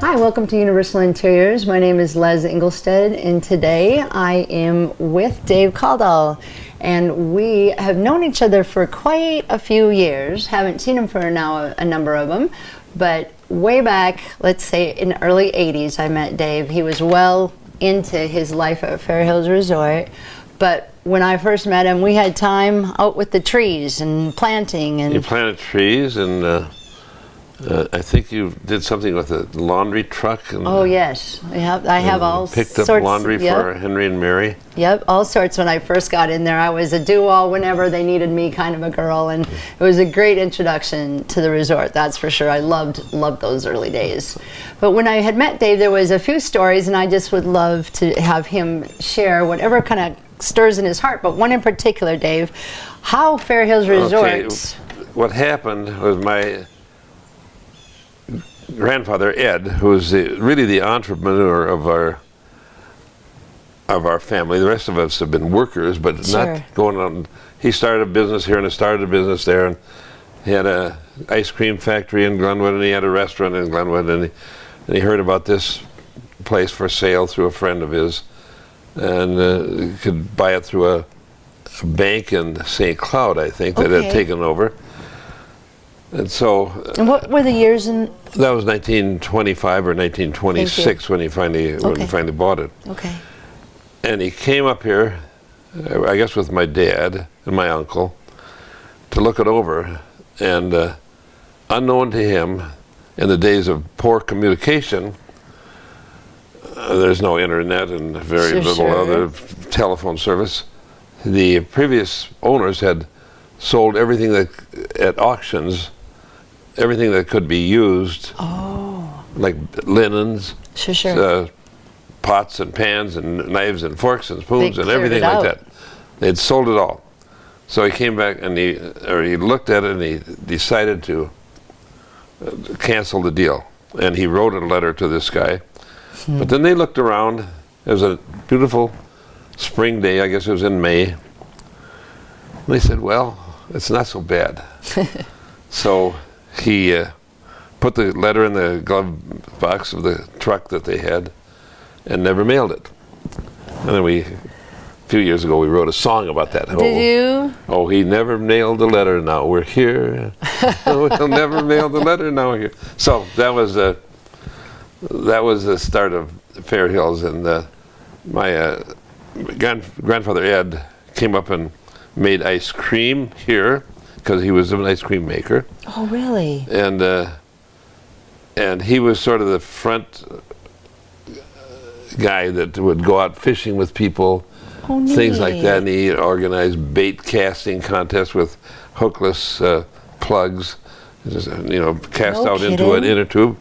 Hi, welcome to Universal Interiors. My name is Les Engelstead, and today I am with Dave Kaldahl. And we have known each other for quite a few years. Haven't seen him for now a number of them, but way back, let's say in the early 80s, I met Dave. He was well into his life at Fair Hills Resort, but when I first met him, we had time out with the trees and planting. And you planted trees, and I think you did something with a laundry truck. And, oh yes, I have all picked sorts. Picked up laundry for Henry and Mary. Yep, all sorts. When I first got in there, I was a do-all whenever they needed me, kind of a girl, and it was a great introduction to the resort. That's for sure. I loved those early days. But when I had met Dave, there was a few stories, and I just would love to have him share whatever kind of stirs in his heart. But one in particular, Dave, how Fair Hills Resort. Okay. What happened was my grandfather Ed, who was really the entrepreneur of our family. The rest of us have been workers, but Sure. not going on. He started a business here and started a business there, and he had a ice cream factory in Glenwood, and he had a restaurant in Glenwood, and he heard about this place for sale through a friend of his, and could buy it through a bank in St. Cloud, I think, that had taken over. And so. And what were the years in? That was 1925 or 1926 when he finally bought it. Okay. And he came up here, I guess with my dad and my uncle, to look it over. And unknown to him, in the days of poor communication, there's no internet and very little other telephone service. The previous owners had sold everything that at auctions. Everything that could be used, like linens, pots and pans and knives and forks and spoons and everything like that. They'd sold it all. So he came back and he looked at it and he decided to cancel the deal. And he wrote a letter to this guy. But then they looked around. It was a beautiful spring day. I guess it was in May. And they said, well, it's not so bad. So he put the letter in the glove box of the truck that they had and never mailed it. And then a few years ago, we wrote a song about that. Did you? Oh, he never mailed the letter, now we're here. He'll never mail the letter, now we're here. So that was the start of Fair Hills. And my grandfather Ed came up and made ice cream here, because he was an ice cream maker. Oh, really? And he was sort of the front guy that would go out fishing with people, things like that. And he organized bait casting contests with hookless plugs, cast out into an inner tube.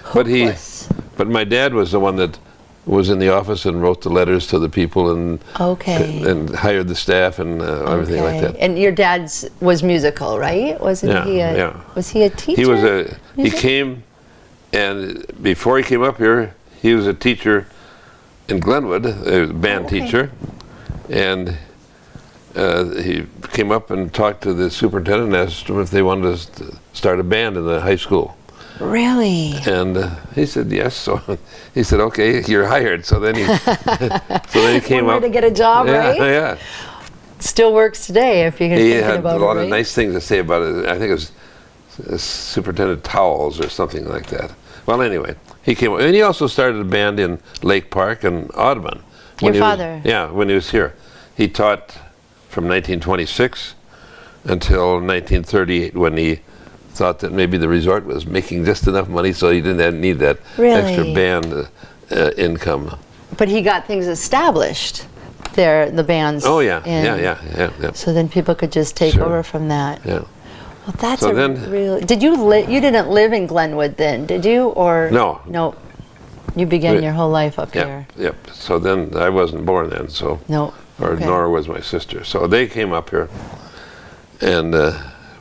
Hookless. But my dad was the one that was in the office and wrote the letters to the people and hired the staff and everything like that. And your dad was musical, right? Wasn't he? Was he a teacher? He came, and before he came up here, he was a teacher in Glenwood, a band teacher, and he came up and talked to the superintendent and asked him if they wanted to start a band in the high school. Really? And he said yes. So he said, "Okay, you're hired." So then he came up to get a job, right? Yeah. Still works today, if you can think about it. He had a lot of nice things to say about it. I think it was Superintendent Towels or something like that. Well, anyway, he came up, and he also started a band in Lake Park and Audubon. Your father? When he was here, he taught from 1926 until 1938, when he thought that maybe the resort was making just enough money so he didn't need that extra band income. But he got things established there, the bands. Oh yeah. So then people could just take over from that. Yeah. Well, that's Did you you didn't live in Glenwood then, did you? Or no. No. You began your whole life up here. Yep. So then I wasn't born then, so nor was my sister. So they came up here, and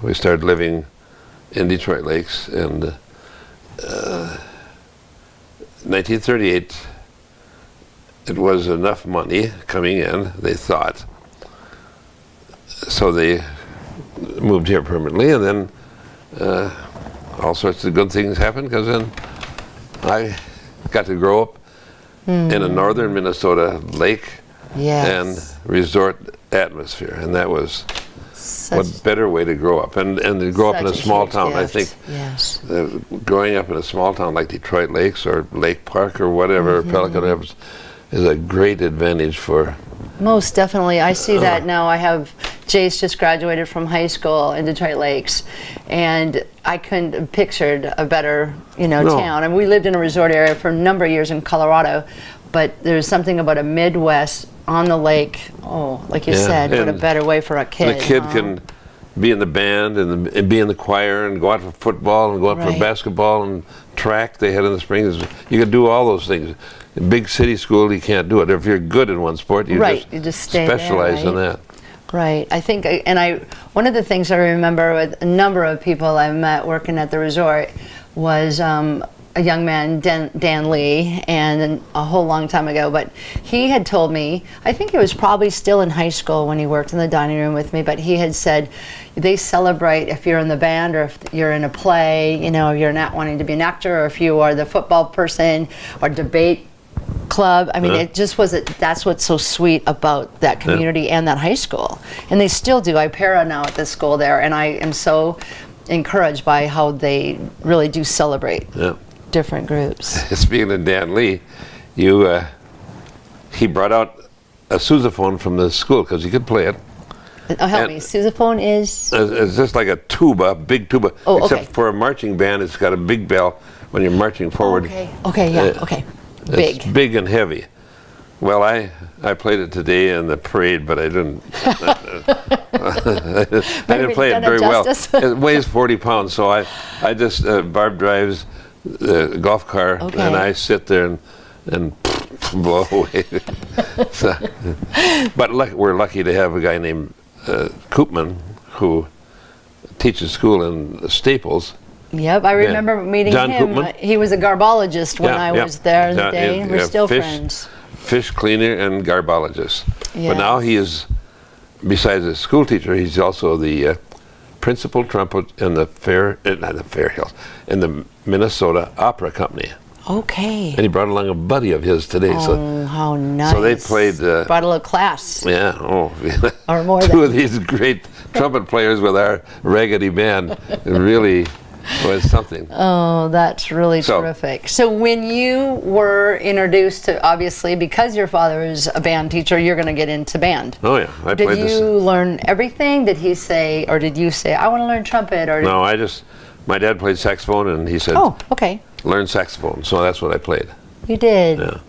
we started living in Detroit Lakes, and 1938, it was enough money coming in, they thought, so they moved here permanently, and then all sorts of good things happened, because then I got to grow up in a northern Minnesota lake and resort atmosphere, and that was what better way to grow up, and to grow up in a small town. I think growing up in a small town like Detroit Lakes or Lake Park or whatever, Pelican Rivers, is a great advantage for. Most definitely. I see that now. I have Jace just graduated from high school in Detroit Lakes, and I couldn't have pictured a better, town. I mean, we lived in a resort area for a number of years in Colorado, but there's something about a Midwest on the lake. Oh, like you said, what a better way for a kid. The kid can be in the band and be in the choir and go out for football and go out for basketball and track they had in the springs. You can do all those things. In big city school, you can't do it. If you're good in one sport, you just stay specialize in that. Right. I think, one of the things I remember with a number of people I met working at the resort was a young man, Dan Lee, and a whole long time ago, but he had told me, I think he was probably still in high school when he worked in the dining room with me, but he had said they celebrate if you're in the band or if you're in a play, you're not wanting to be an actor, or if you are the football person or debate club. I mean, it just that's what's so sweet about that community and that high school. And they still do. I para now at the school there, and I am so encouraged by how they really do celebrate different groups. Speaking of Dan Lee, he brought out a sousaphone from the school because he could play it. Oh, help me. Sousaphone is? It's just like a tuba, big tuba. Except for a marching band, it's got a big bell when you're marching forward. Okay. Big. It's big and heavy. Well, I played it today in the parade, but I didn't. I didn't play it very well. It weighs 40 pounds, so I just Barb drives the golf car, and I sit there and blow away. But we're lucky to have a guy named Koopman who teaches school in Staples. Yep, I remember meeting John him. Koopman. He was a garbologist when I was there in the day. We're still friends. Fish cleaner and garbologist. But now he is, besides a school teacher, he's also the principal trumpet in the in the Minnesota Opera Company. Okay. And he brought along a buddy of his today. Oh, how nice. So they played. Brought a little class. Yeah. Or more Two of these great trumpet players with our raggedy band. It really was something. Oh, that's really terrific. So when you were introduced to, obviously, because your father is a band teacher, you're going to get into band. Oh, yeah. Did you learn everything? Did he say, or did you say, I want to learn trumpet? Or no, my dad played saxophone, and he said, learn saxophone. So that's what I played. You did? Yeah.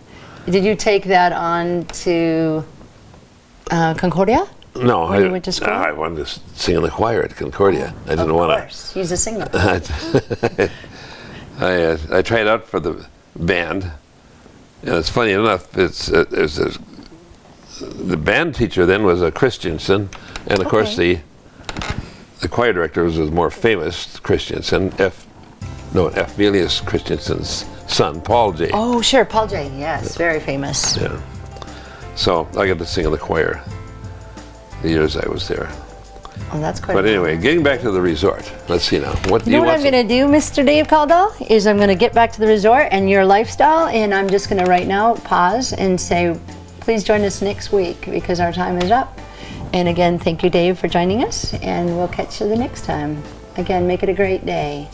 Did you take that on to Concordia? No, when you went to school? I wanted to sing in the choir at Concordia. I didn't want to. Of course, he's a singer. I tried out for the band, and it's funny enough. The band teacher then was a Christensen, and of course the choir director was more famous Christensen, F. Melius Christensen's son, Paul J. Oh, sure, Paul J. Yes, very famous. Yeah. So I got to sing in the choir the years I was there. Oh, that's quite. But anyway, getting back to the resort. Let's see now. What I'm going to do, Mr. Dave Kaldahl, is I'm going to get back to the resort and your lifestyle, and I'm just going to right now pause and say, please join us next week because our time is up. And again, thank you, Dave, for joining us, and we'll catch you the next time. Again, make it a great day.